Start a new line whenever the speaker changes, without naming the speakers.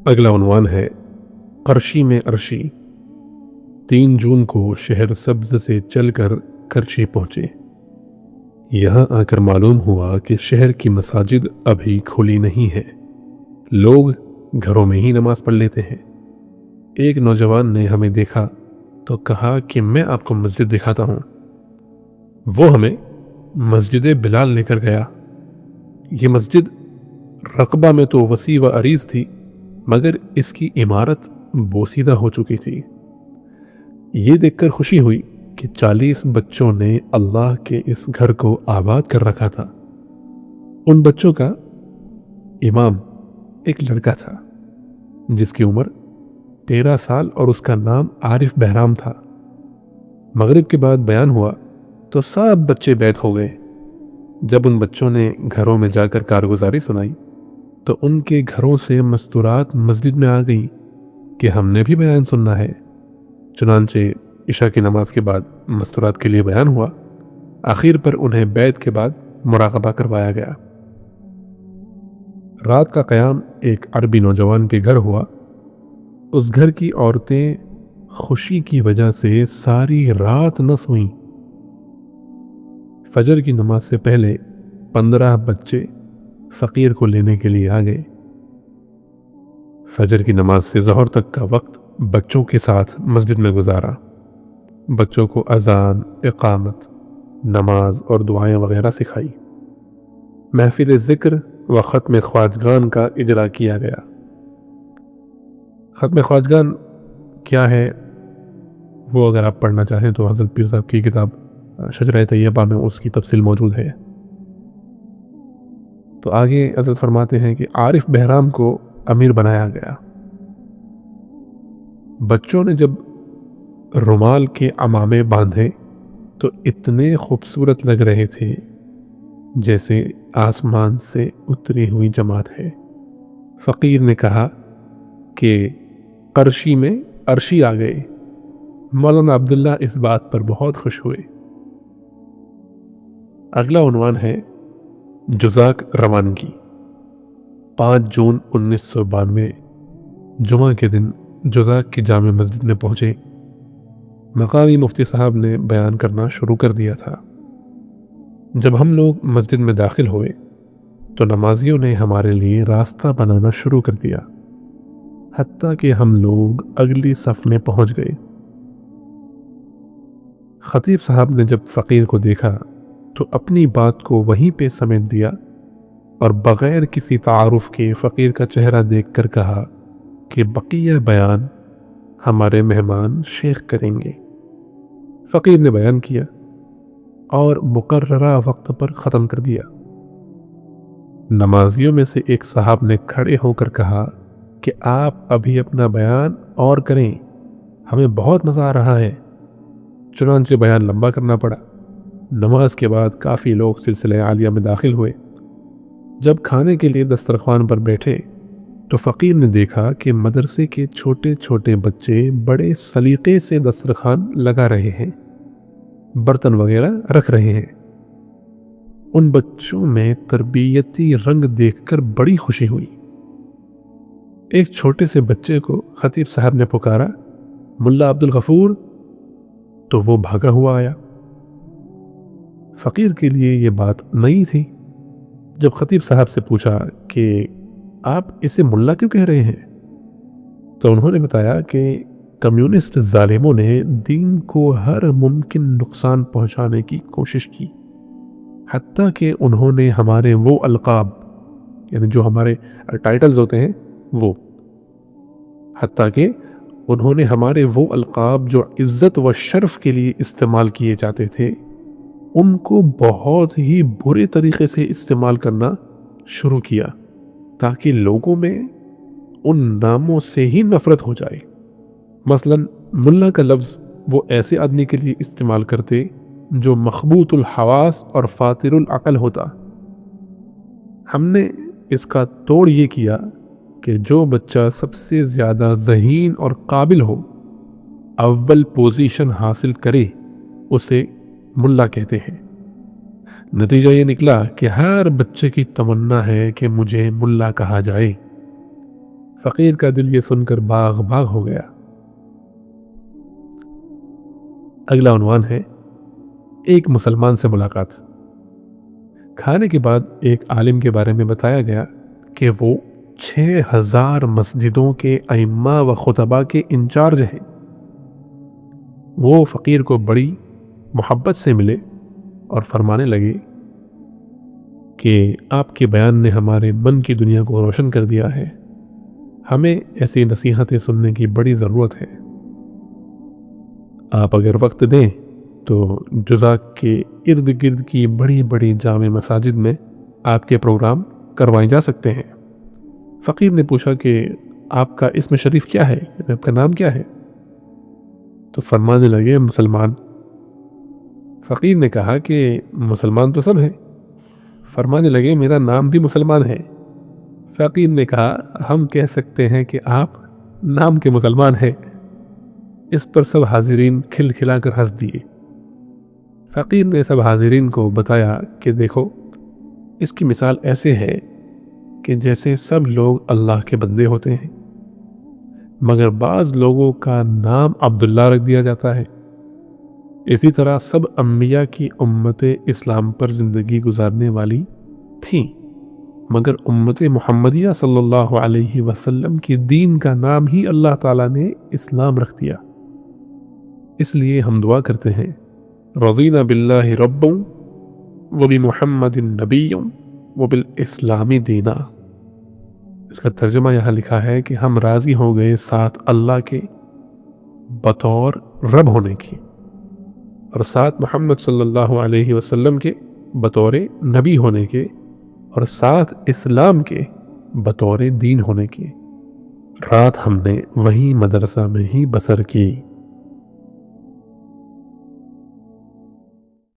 اگلا عنوان ہے قرشی میں عرشی۔ 3 جون کو شہر سبز سے چل کر کرچی پہنچے۔ یہاں آ کر معلوم ہوا کہ شہر کی مساجد ابھی کھلی نہیں ہے، لوگ گھروں میں ہی نماز پڑھ لیتے ہیں۔ ایک نوجوان نے ہمیں دیکھا تو کہا کہ میں آپ کو مسجد دکھاتا ہوں۔ وہ ہمیں مسجد بلال لے کر گیا۔ یہ مسجد رقبہ میں تو وسیع و عریض تھی، مگر اس کی عمارت بوسیدہ ہو چکی تھی۔ یہ دیکھ کر خوشی ہوئی کہ 40 بچوں نے اللہ کے اس گھر کو آباد کر رکھا تھا۔ ان بچوں کا امام ایک لڑکا تھا جس کی عمر 13 سال اور اس کا نام عارف بہرام تھا۔ مغرب کے بعد بیان ہوا تو سب بچے بیت ہو گئے۔ جب ان بچوں نے گھروں میں جا کر کارگزاری سنائی تو ان کے گھروں سے مستورات مسجد میں آ گئیں کہ ہم نے بھی بیان سننا ہے۔ چنانچہ عشاء کی نماز کے بعد مستورات کے لیے بیان ہوا۔ آخر پر انہیں بیت کے بعد مراقبہ کروایا گیا۔ رات کا قیام ایک عربی نوجوان کے گھر ہوا۔ اس گھر کی عورتیں خوشی کی وجہ سے ساری رات نہ سوئیں۔ فجر کی نماز سے پہلے 15 بچے فقیر کو لینے کے لیے آ گئے۔ فجر کی نماز سے ظہر تک کا وقت بچوں کے ساتھ مسجد میں گزارا۔ بچوں کو اذان، اقامت، نماز اور دعائیں وغیرہ سکھائی۔ محفل ذکر و ختم خواجگان کا اجرا کیا گیا۔ ختم خواجگان کیا ہے وہ اگر آپ پڑھنا چاہیں تو حضرت پیر صاحب کی کتاب شجرہ طیبہ میں اس کی تفصیل موجود ہے۔ تو آگے حضرت فرماتے ہیں کہ عارف بہرام کو امیر بنایا گیا۔ بچوں نے جب رومال کے عمامے باندھے تو اتنے خوبصورت لگ رہے تھے جیسے آسمان سے اتری ہوئی جماعت ہے۔ فقیر نے کہا کہ قرشی میں عرشی آ گئے۔ مولانا عبداللہ اس بات پر بہت خوش ہوئے۔ اگلا عنوان ہے جزاک روانگی۔ 5 جون 1992 جمعہ کے دن جزاک کی جامع مسجد میں پہنچے۔ مقامی مفتی صاحب نے بیان کرنا شروع کر دیا تھا۔ جب ہم لوگ مسجد میں داخل ہوئے تو نمازیوں نے ہمارے لیے راستہ بنانا شروع کر دیا، حتیٰ کہ ہم لوگ اگلی صف میں پہنچ گئے۔ خطیب صاحب نے جب فقیر کو دیکھا تو اپنی بات کو وہیں پہ سمیٹ دیا اور بغیر کسی تعارف کے فقیر کا چہرہ دیکھ کر کہا کہ بقیہ بیان ہمارے مہمان شیخ کریں گے۔ فقیر نے بیان کیا اور مقررہ وقت پر ختم کر دیا۔ نمازیوں میں سے ایک صاحب نے کھڑے ہو کر کہا کہ آپ ابھی اپنا بیان اور کریں، ہمیں بہت مزہ آ رہا ہے۔ چنانچہ بیان لمبا کرنا پڑا۔ نماز کے بعد کافی لوگ سلسلہ عالیہ میں داخل ہوئے۔ جب کھانے کے لیے دسترخوان پر بیٹھے تو فقیر نے دیکھا کہ مدرسے کے چھوٹے چھوٹے بچے بڑے سلیقے سے دسترخوان لگا رہے ہیں، برتن وغیرہ رکھ رہے ہیں۔ ان بچوں میں تربیتی رنگ دیکھ کر بڑی خوشی ہوئی۔ ایک چھوٹے سے بچے کو خطیب صاحب نے پکارا، ملا عبد الغفور، تو وہ بھاگا ہوا آیا۔ فقیر کے لیے یہ بات نئی تھی۔ جب خطیب صاحب سے پوچھا کہ آپ اسے ملا کیوں کہہ رہے ہیں تو انہوں نے بتایا کہ کمیونسٹ ظالموں نے دین کو ہر ممکن نقصان پہنچانے کی کوشش کی، حتیٰ کہ انہوں نے ہمارے وہ القاب، یعنی جو ہمارے ٹائٹلز ہوتے ہیں حتیٰ کہ انہوں نے ہمارے وہ القاب جو عزت و شرف کے لیے استعمال کیے جاتے تھے ان کو بہت ہی برے طریقے سے استعمال کرنا شروع کیا تاکہ لوگوں میں ان ناموں سے ہی نفرت ہو جائے۔ مثلا ملا کا لفظ وہ ایسے آدمی کے لیے استعمال کرتے جو مخبوط الحواس اور فاطر العقل ہوتا۔ ہم نے اس کا توڑ یہ کیا کہ جو بچہ سب سے زیادہ ذہین اور قابل ہو، اول پوزیشن حاصل کرے، اسے ملا کہتے ہیں۔ نتیجہ یہ نکلا کہ ہر بچے کی تمنا ہے کہ مجھے ملا کہا جائے۔ فقیر کا دل یہ سن کر باغ باغ ہو گیا۔ اگلا عنوان ہے ایک مسلمان سے ملاقات۔ کھانے کے بعد ایک عالم کے بارے میں بتایا گیا کہ وہ 6000 مسجدوں کے ائمہ و خطبہ کے انچارج ہیں۔ وہ فقیر کو بڑی محبت سے ملے اور فرمانے لگے کہ آپ کے بیان نے ہمارے من کی دنیا کو روشن کر دیا ہے، ہمیں ایسی نصیحتیں سننے کی بڑی ضرورت ہے۔ آپ اگر وقت دیں تو جزاک کے ارد گرد کی بڑی بڑی جامع مساجد میں آپ کے پروگرام کروائے جا سکتے ہیں۔ فقیر نے پوچھا کہ آپ کا اسم شریف کیا ہے، آپ کا نام کیا ہے؟ تو فرمانے لگے مسلمان۔ فقیر نے کہا کہ مسلمان تو سب ہیں۔ فرمانے لگے میرا نام بھی مسلمان ہے۔ فقیر نے کہا ہم کہہ سکتے ہیں کہ آپ نام کے مسلمان ہیں۔ اس پر سب حاضرین کھل کھلا کر ہنس دیے۔ فقیر نے سب حاضرین کو بتایا کہ دیکھو اس کی مثال ایسے ہے کہ جیسے سب لوگ اللہ کے بندے ہوتے ہیں، مگر بعض لوگوں کا نام عبداللہ رکھ دیا جاتا ہے۔ اسی طرح سب انبیاء کی امت اسلام پر زندگی گزارنے والی تھیں، مگر امت محمدیہ صلی اللہ علیہ وسلم کی دین کا نام ہی اللہ تعالیٰ نے اسلام رکھ دیا۔ اس لیے ہم دعا کرتے ہیں رضینا باللہ ربا وبمحمد نبیا وبالاسلام دینا۔ اس کا ترجمہ یہاں لکھا ہے کہ ہم راضی ہو گئے ساتھ اللہ کے بطور رب ہونے کی، اور ساتھ محمد صلی اللہ علیہ وسلم کے بطور نبی ہونے کے، اور ساتھ اسلام کے بطور دین ہونے کی۔ رات ہم نے وہیں مدرسہ میں ہی بسر کی۔